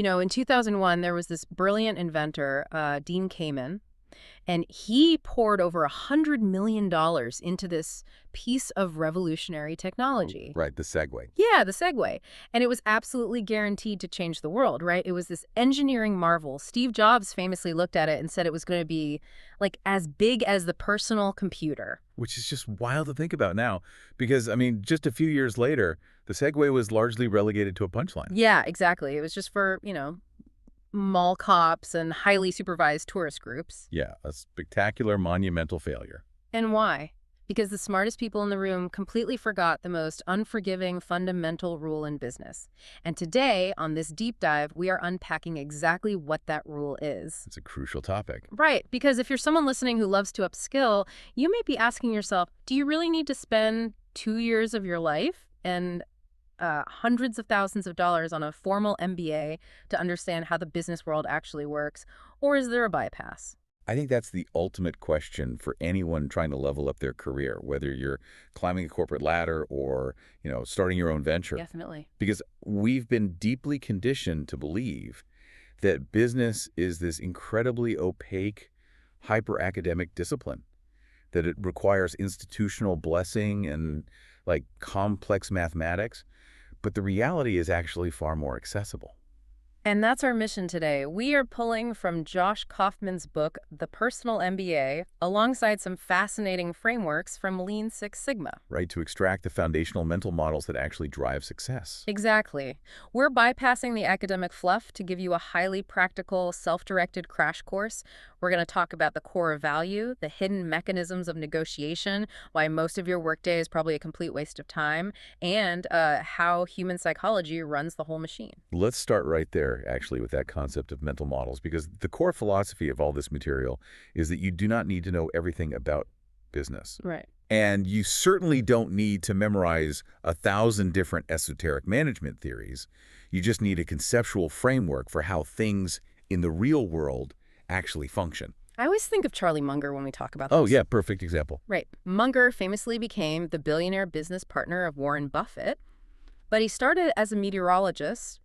In 2001, there was this brilliant inventor, Dean Kamen, and he poured over $100 million into this piece of revolutionary Oh, technology. right, the Segway. Yeah, the Segway. And it was absolutely guaranteed to change the world, right? It was this engineering marvel. Steve Jobs famously looked at it and said it was going to be like as big as the personal computer. Which is just wild to think about now, because, I mean, just a few years later, the Segway was largely relegated to a punchline. Yeah, exactly. It was just for, mall cops and highly supervised tourist groups. Yeah, a spectacular, monumental failure. And why? Because the smartest people in the room completely forgot the most unforgiving fundamental rule in business. And today, on this deep dive, we are unpacking exactly what that rule is. It's a crucial topic. Right, because if you're someone listening who loves to upskill, you may be asking yourself, do you really need to spend 2 years of your life and hundreds of thousands of dollars on a formal MBA to understand how the business world actually works? Or is there a bypass? I think that's the ultimate question for anyone trying to level up their career, whether you're climbing a corporate ladder or, starting your own venture. Definitely. Because we've been deeply conditioned to believe that business is this incredibly opaque, hyper-academic discipline, that it requires institutional blessing and, like, complex mathematics. But the reality is actually far more accessible. And that's our mission today. We are pulling from Josh Kaufman's book, The Personal MBA, alongside some fascinating frameworks from Lean Six Sigma. Right, to extract the foundational mental models that actually drive success. Exactly. We're bypassing the academic fluff to give you a highly practical, self-directed crash course. We're going to talk about the core value, the hidden mechanisms of negotiation, why most of your workday is probably a complete waste of time, and how human psychology runs the whole machine. Let's start right there, actually, with that concept of mental models, because the core philosophy of all this material is that you do not need to know everything about business. Right. And you certainly don't need to memorize 1,000 different esoteric management theories. You just need a conceptual framework for how things in the real world actually function. I always think of Charlie Munger when we talk about this. Oh, yeah, perfect example. Right. Munger famously became the billionaire business partner of Warren Buffett, but he started as a meteorologist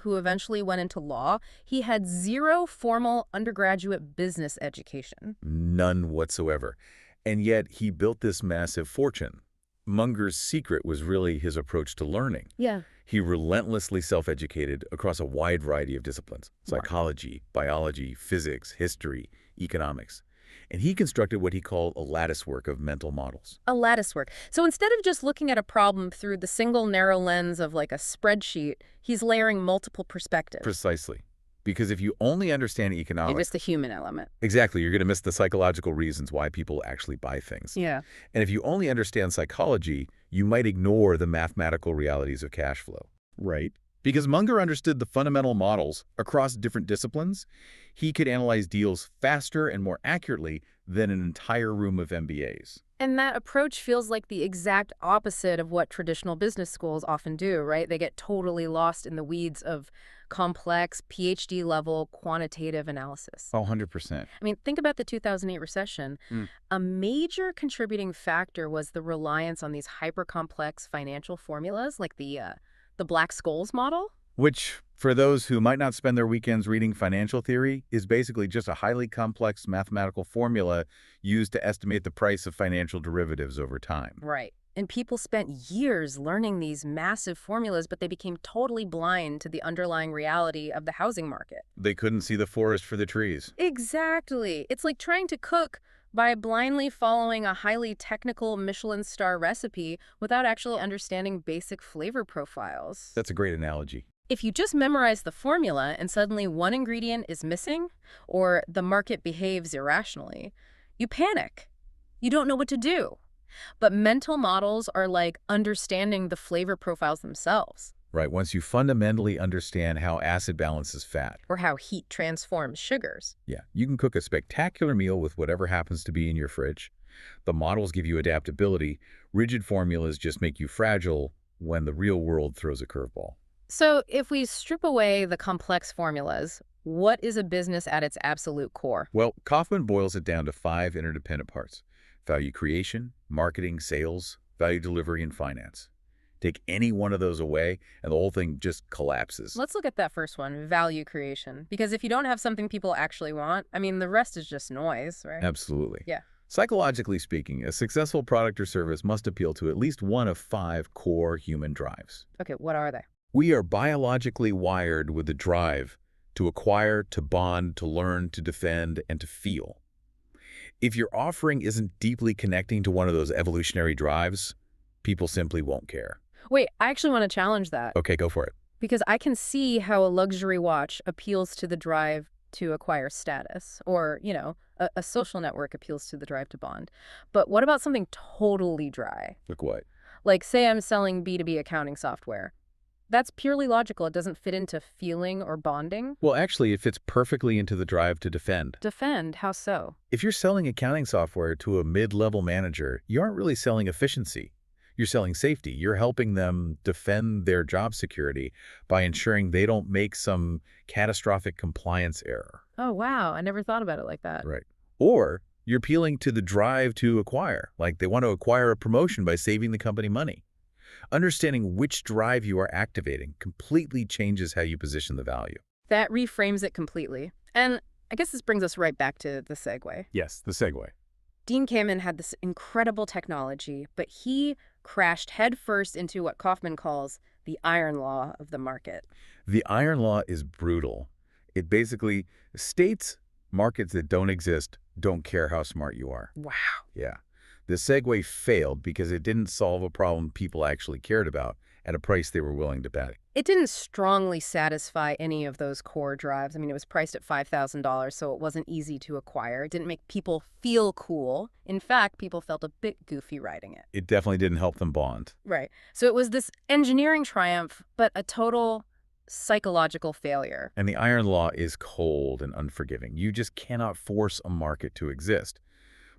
who eventually went into law. He had zero formal undergraduate business education. None whatsoever. And yet he built this massive fortune. Munger's secret was really his approach to learning. Yeah. He relentlessly self-educated across a wide variety of disciplines: psychology, biology, physics, history, economics. And he constructed what he called a latticework of mental models. A latticework. So instead of just looking at a problem through the single narrow lens of like a spreadsheet, he's layering multiple perspectives. Precisely. Because if you only understand You economics, miss the human element. exactly, you're going to miss the psychological reasons why people actually buy things. Yeah. And if you only understand psychology, you might ignore the mathematical realities of cash flow. Right. Because Munger understood the fundamental models across different disciplines, he could analyze deals faster and more accurately than an entire room of MBAs. And that approach feels like the exact opposite of what traditional business schools often do, right? They get totally lost in the weeds of complex, PhD-level quantitative analysis. Oh, 100%. I mean, think about the 2008 recession. A major contributing factor was the reliance on these hyper-complex financial formulas, like the Black-Scholes model. Which, for those who might not spend their weekends reading financial theory, is basically just a highly complex mathematical formula used to estimate the price of financial derivatives over time. Right. And people spent years learning these massive formulas, but they became totally blind to the underlying reality of the housing market. They couldn't see the forest for the trees. Exactly. It's like trying to cook by blindly following a highly technical Michelin star recipe without actually understanding basic flavor profiles. That's a great analogy. If you just memorize the formula and suddenly one ingredient is missing, or the market behaves irrationally, you panic. You don't know what to do. But mental models are like understanding the flavor profiles themselves. Right, once you fundamentally understand how acid balances fat. Or how heat transforms sugars. Yeah, you can cook a spectacular meal with whatever happens to be in your fridge. The models give you adaptability. Rigid formulas just make you fragile when the real world throws a curveball. So if we strip away the complex formulas, what is a business at its absolute core? Well, Kaufman boils it down to 5 interdependent parts: value creation, marketing, sales, value delivery, and finance. Take any one of those away, and the whole thing just collapses. Let's look at that first one, value creation. Because if you don't have something people actually want, I mean, the rest is just noise, right? Absolutely. Yeah. Psychologically speaking, a successful product or service must appeal to at least one of 5 core human drives. Okay, what are they? We are biologically wired with the drive to acquire, to bond, to learn, to defend, and to feel. If your offering isn't deeply connecting to one of those evolutionary drives, people simply won't care. Wait, I actually want to challenge that. Okay, go for it. Because I can see how a luxury watch appeals to the drive to acquire status, or, a social network appeals to the drive to bond. But what about something totally dry? Look what? Like, say I'm selling B2B accounting software. That's purely logical. It doesn't fit into feeling or bonding. Well, actually, it fits perfectly into the drive to defend. Defend? How so? If you're selling accounting software to a mid-level manager, you aren't really selling efficiency. You're selling safety. You're helping them defend their job security by ensuring they don't make some catastrophic compliance error. Oh, wow. I never thought about it like that. Right. Or you're appealing to the drive to acquire, like they want to acquire a promotion by saving the company money. Understanding which drive you are activating completely changes how you position the value. That reframes it completely. And I guess this brings us right back to the Segway. Yes, the Segway. Dean Kamen had this incredible technology, but he crashed headfirst into what Kaufman calls the iron law of the market. The iron law is brutal. It basically states markets that don't exist don't care how smart you are. Wow. Yeah. The Segway failed because it didn't solve a problem people actually cared about at a price they were willing to pay. It didn't strongly satisfy any of those core drives. I mean, it was priced at $5,000, so it wasn't easy to acquire. It didn't make people feel cool. In fact, people felt a bit goofy riding it. It definitely didn't help them bond. Right. So it was this engineering triumph, but a total psychological failure. And the iron law is cold and unforgiving. You just cannot force a market to exist.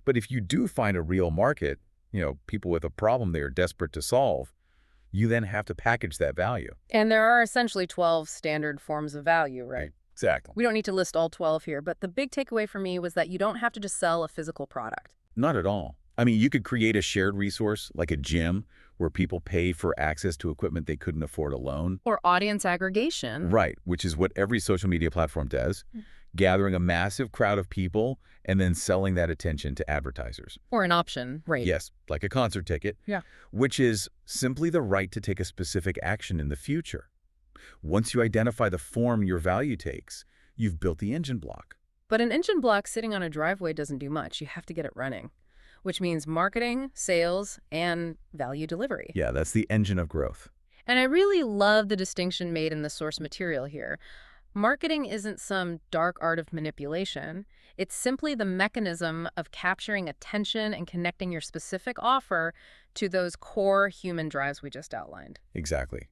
But if you do find a real market, people with a problem they are desperate to solve, you then have to package that value. And there are essentially 12 standard forms of value, right? Exactly. We don't need to list all 12 here, but the big takeaway for me was that you don't have to just sell a physical product. Not at all. I mean, you could create a shared resource like a gym where people pay for access to equipment they couldn't afford alone. Or audience aggregation. Right, which is what every social media platform does, gathering a massive crowd of people and then selling that attention to advertisers. Or an option, right? Yes, like a concert ticket, Yeah. which is simply the right to take a specific action in the future. Once you identify the form your value takes, you've built the engine block. But an engine block sitting on a driveway doesn't do much. You have to get it running, which means marketing, sales, and value delivery. Yeah, that's the engine of growth. And I really love the distinction made in the source material here. Marketing isn't some dark art of manipulation. It's simply the mechanism of capturing attention and connecting your specific offer to those core human drives we just outlined. Exactly.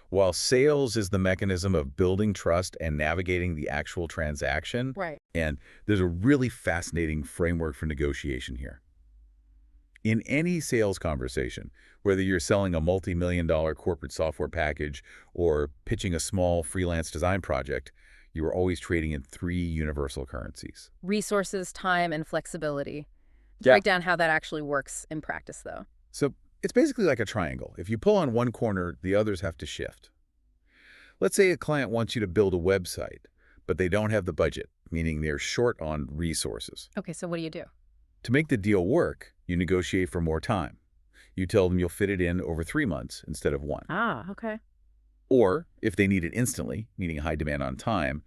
While sales is the mechanism of building trust and navigating the actual transaction, Right. and there's a really fascinating framework for negotiation here. In any sales conversation, whether you're selling a multi-million-dollar corporate software package or pitching a small freelance design project, you are always trading in 3 universal currencies. Resources, time, and flexibility. Yeah. Break down how that actually works in practice, though. So it's basically like a triangle. If you pull on one corner, the others have to shift. Let's say a client wants you to build a website, but they don't have the budget, meaning they're short on resources. Okay, so what do you do? To make the deal work, you negotiate for more time. You tell them you'll fit it in over 3 months instead of 1. Ah, okay. Or, if they need it instantly, meaning high demand on time,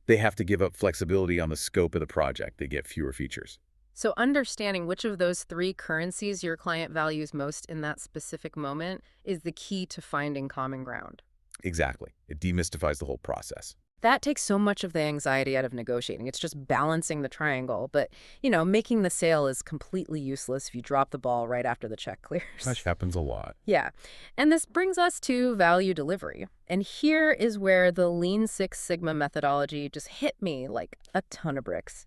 they have to give up flexibility on the scope of the project. They get fewer features. So understanding which of those 3 currencies your client values most in that specific moment is the key to finding common ground. Exactly. It demystifies the whole process. That takes so much of the anxiety out of negotiating. It's just balancing the triangle. But, making the sale is completely useless if you drop the ball right after the check clears. That happens a lot. Yeah. And this brings us to value delivery. And here is where the Lean Six Sigma methodology just hit me like a ton of bricks.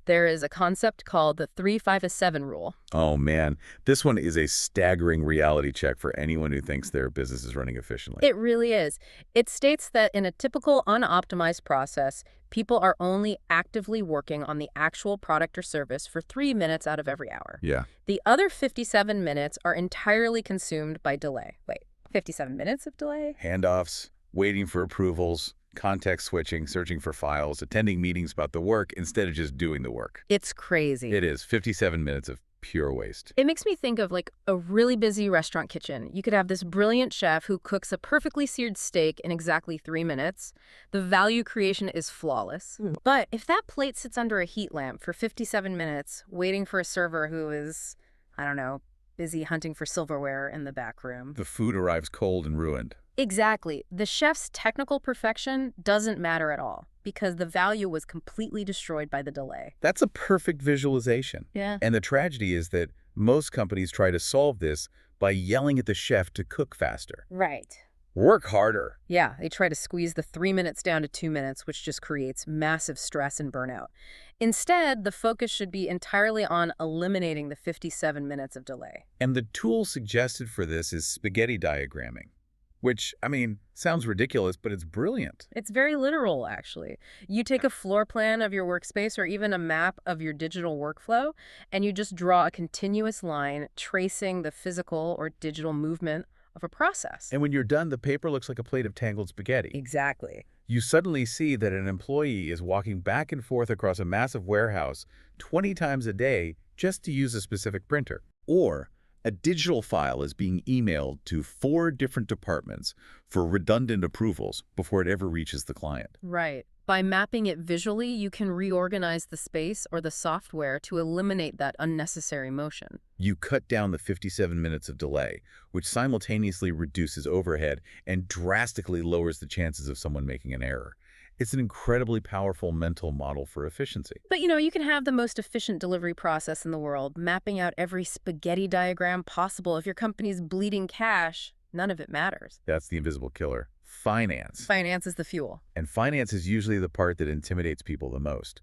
There is a concept called the 3-5-7 rule. Oh, man. This one is a staggering reality check for anyone who thinks their business is running efficiently. It really is. It states that in a typical unoptimized process, people are only actively working on the actual product or service for 3 minutes out of every hour. Yeah. The other 57 minutes are entirely consumed by delay. Wait, 57 minutes of delay? Handoffs, waiting for approvals, context switching, searching for files, attending meetings about the work instead of just doing the work. It's crazy. It is 57 minutes of pure waste. It makes me think of like a really busy restaurant kitchen. You could have this brilliant chef who cooks a perfectly seared steak in exactly 3 minutes. The value creation is flawless. But if that plate sits under a heat lamp for 57 minutes, waiting for a server who is, I don't know, busy hunting for silverware in the back room. The food arrives cold and ruined. Exactly. The chef's technical perfection doesn't matter at all because the value was completely destroyed by the delay. That's a perfect visualization. Yeah. And the tragedy is that most companies try to solve this by yelling at the chef to cook faster. Right. Work harder. Yeah, they try to squeeze the 3 minutes down to 2 minutes, which just creates massive stress and burnout. Instead, the focus should be entirely on eliminating the 57 minutes of delay. And the tool suggested for this is spaghetti diagramming, which, I mean, sounds ridiculous, but it's brilliant. It's very literal, actually. You take a floor plan of your workspace or even a map of your digital workflow, and you just draw a continuous line tracing the physical or digital movement of a process. And when you're done, the paper looks like a plate of tangled spaghetti. Exactly. You suddenly see that an employee is walking back and forth across a massive warehouse 20 times a day just to use a specific printer. Or a digital file is being emailed to 4 different departments for redundant approvals before it ever reaches the client. Right. By mapping it visually, you can reorganize the space or the software to eliminate that unnecessary motion. You cut down the 57 minutes of delay, which simultaneously reduces overhead and drastically lowers the chances of someone making an error. It's an incredibly powerful mental model for efficiency. But you can have the most efficient delivery process in the world, mapping out every spaghetti diagram possible. If your company's bleeding cash, none of it matters. That's the invisible killer. Finance. Finance is the fuel. And finance is usually the part that intimidates people the most.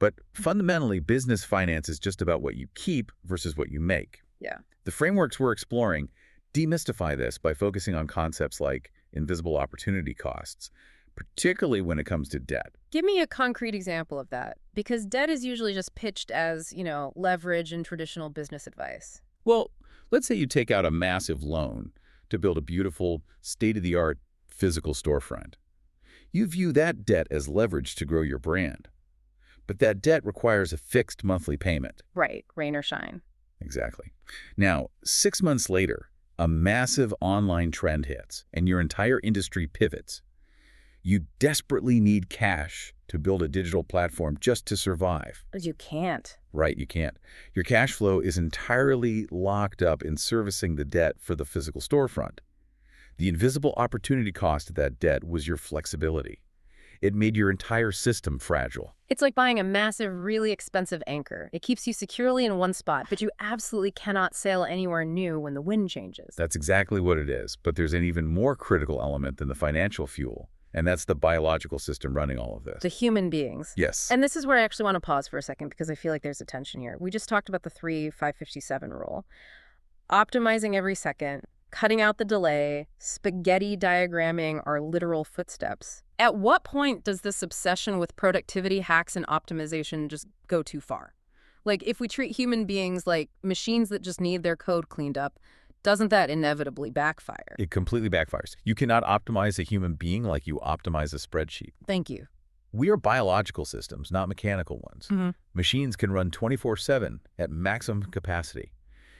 But fundamentally, business finance is just about what you keep versus what you make. Yeah. The frameworks we're exploring demystify this by focusing on concepts like invisible opportunity costs, particularly when it comes to debt. Give me a concrete example of that, because debt is usually just pitched as, leverage in traditional business advice. Well, let's say you take out a massive loan to build a beautiful, state-of-the-art physical storefront. You view that debt as leverage to grow your brand. But that debt requires a fixed monthly payment. Right, rain or shine. Exactly. Now, 6 months later, a massive online trend hits, and your entire industry pivots. You desperately need cash to build a digital platform just to survive. But you can't. Right, you can't. Your cash flow is entirely locked up in servicing the debt for the physical storefront. The invisible opportunity cost of that debt was your flexibility. It made your entire system fragile. It's like buying a massive, really expensive anchor. It keeps you securely in one spot, but you absolutely cannot sail anywhere new when the wind changes. That's exactly what it is, but there's an even more critical element than the financial fuel, and that's the biological system running all of this. The human beings. Yes. And this is where I actually want to pause for a second because I feel like there's a tension here. We just talked about the 3-5-57 rule. Optimizing every second, cutting out the delay, spaghetti diagramming our literal footsteps. At what point does this obsession with productivity hacks and optimization just go too far? Like, if we treat human beings like machines that just need their code cleaned up, doesn't that inevitably backfire? It completely backfires. You cannot optimize a human being like you optimize a spreadsheet. Thank you. We are biological systems, not mechanical ones. Mm-hmm. Machines can run 24/7 at maximum capacity.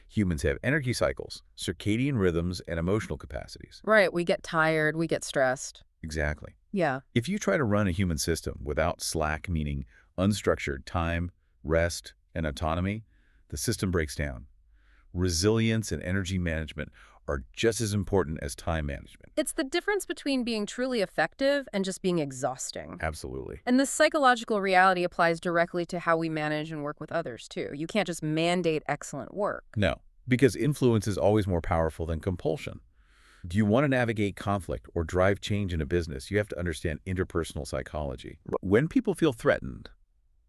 Humans have energy cycles, circadian rhythms, and emotional capacities. Right, we get tired, we get stressed. Exactly. Yeah. If you try to run a human system without slack, meaning unstructured time, rest, and autonomy, the system breaks down. Resilience and energy management are just as important as time management. It's the difference between being truly effective and just being exhausting. Absolutely. And this psychological reality applies directly to how we manage and work with others, too. You can't just mandate excellent work. No, because influence is always more powerful than compulsion. Do you want to navigate conflict or drive change in a business, you have to understand interpersonal psychology. When people feel threatened,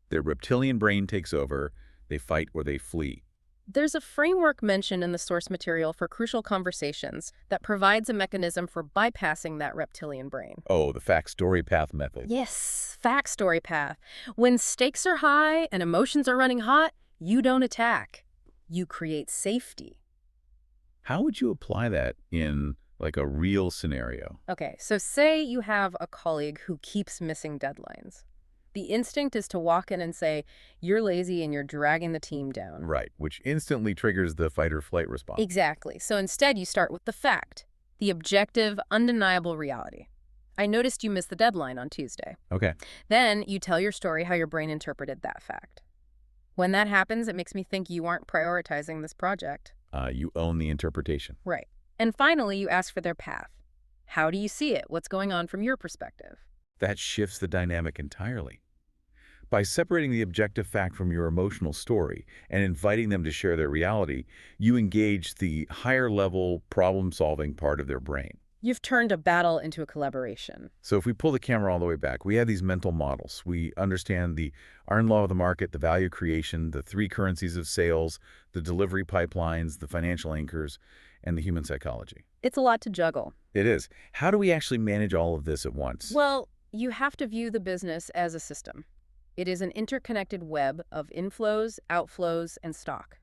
their reptilian brain takes over, they fight or they flee. There's a framework mentioned in the source material for crucial conversations that provides a mechanism for bypassing that reptilian brain. Oh, the fact-story path method. Yes, fact story path. When stakes are high and emotions are running hot, you don't attack. You create safety. How would you apply that in like a real scenario. Okay, so say you have a colleague who keeps missing deadlines. The instinct is to walk in and say, you're lazy and you're dragging the team down. Right, which instantly triggers the fight or flight response. Exactly. So instead, you start with the fact, the objective, undeniable reality. I noticed you missed the deadline on Tuesday. Okay. Then you tell your story how your brain interpreted that fact. When that happens, it makes me think you aren't prioritizing this project. You own the interpretation. Right. And finally, you ask for their path. How do you see it? What's going on from your perspective? That shifts the dynamic entirely. By separating the objective fact from your emotional story and inviting them to share their reality, you engage the higher-level problem-solving part of their brain. You've turned a battle into a collaboration. So if we pull the camera all the way back, we have these mental models. We understand the iron law of the market, the value creation, the three currencies of sales, the delivery pipelines, the financial anchors, and the human psychology. It's a lot to juggle. It is. How do we actually manage all of this at once? Well, you have to view the business as a system. It is an interconnected web of inflows, outflows, and stock.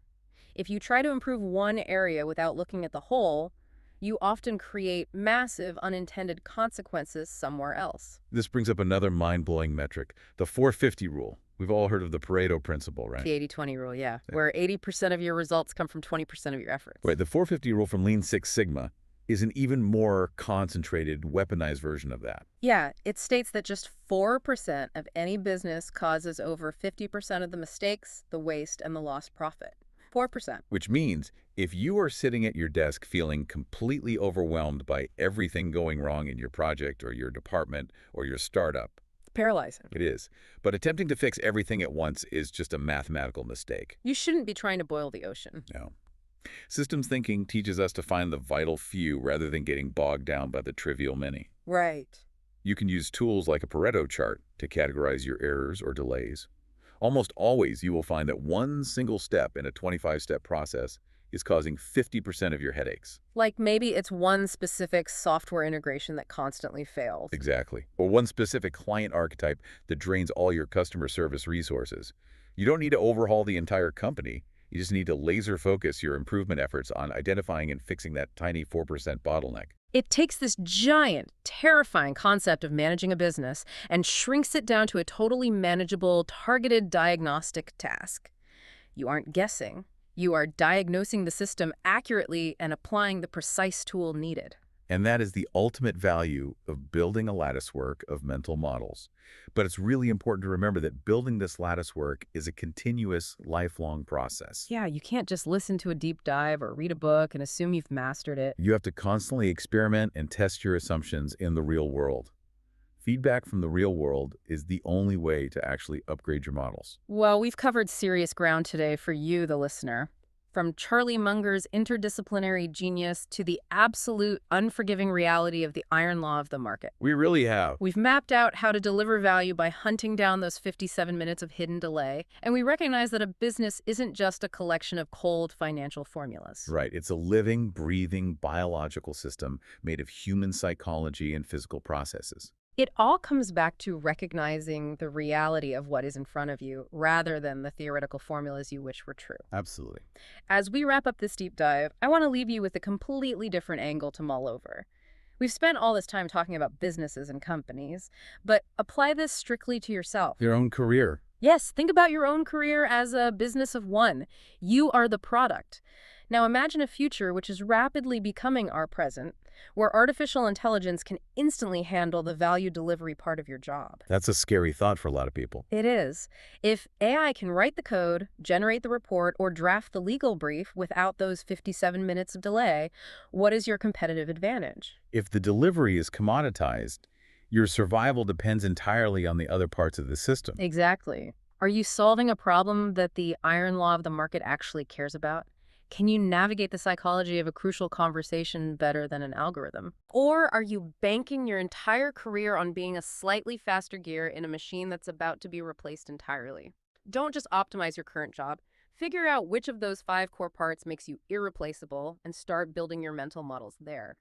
If you try to improve one area without looking at the whole, you often create massive unintended consequences somewhere else. This brings up another mind-blowing metric, the 450 rule. We've all heard of the Pareto principle, right? The 80-20 rule, yeah, where 80% of your results come from 20% of your efforts. Right. The 450 rule from Lean Six Sigma is an even more concentrated, weaponized version of that. Yeah, it states that just 4% of any business causes over 50% of the mistakes, the waste, and the lost profit. 4%. Which means if you are sitting at your desk feeling completely overwhelmed by everything going wrong in your project or your department or your startup, Paralyzing. it is. But attempting to fix everything at once is just a mathematical mistake. You shouldn't be trying to boil the ocean. No. Systems thinking teaches us to find the vital few rather than getting bogged down by the trivial many. Right. You can use tools like a Pareto chart to categorize your errors or delays. Almost always, you will find that one single step in a 25-step process is causing 50% of your headaches. Like maybe it's one specific software integration that constantly fails. Exactly. Or one specific client archetype that drains all your customer service resources. You don't need to overhaul the entire company. You just need to laser focus your improvement efforts on identifying and fixing that tiny 4% bottleneck. It takes this giant, terrifying concept of managing a business and shrinks it down to a totally manageable, targeted diagnostic task. You aren't guessing. You are diagnosing the system accurately and applying the precise tool needed. And that is the ultimate value of building a latticework of mental models. But it's really important to remember that building this latticework is a continuous, lifelong process. Yeah, you can't just listen to a deep dive or read a book and assume you've mastered it. You have to constantly experiment and test your assumptions in the real world. Feedback from the real world is the only way to actually upgrade your models. Well, we've covered serious ground today for you, the listener. From Charlie Munger's interdisciplinary genius to the absolute unforgiving reality of the iron law of the market. We really have. We've mapped out how to deliver value by hunting down those 57 minutes of hidden delay, and we recognize that a business isn't just a collection of cold financial formulas. Right. It's a living, breathing, biological system made of human psychology and physical processes. It all comes back to recognizing the reality of what is in front of you rather than the theoretical formulas you wish were true. Absolutely. As we wrap up this deep dive, I want to leave you with a completely different angle to mull over. We've spent all this time talking about businesses and companies, but apply this strictly to yourself. Your own career. Yes, think about your own career as a business of one. You are the product. Now imagine a future which is rapidly becoming our present, where artificial intelligence can instantly handle the value delivery part of your job. That's a scary thought for a lot of people. It is. If AI can write the code, generate the report, or draft the legal brief without those 57 minutes of delay, what is your competitive advantage? If the delivery is commoditized, your survival depends entirely on the other parts of the system. Exactly. Are you solving a problem that the iron law of the market actually cares about? Can you navigate the psychology of a crucial conversation better than an algorithm? Or are you banking your entire career on being a slightly faster gear in a machine that's about to be replaced entirely? Don't just optimize your current job. Figure out which of those 5 core parts makes you irreplaceable and start building your mental models there.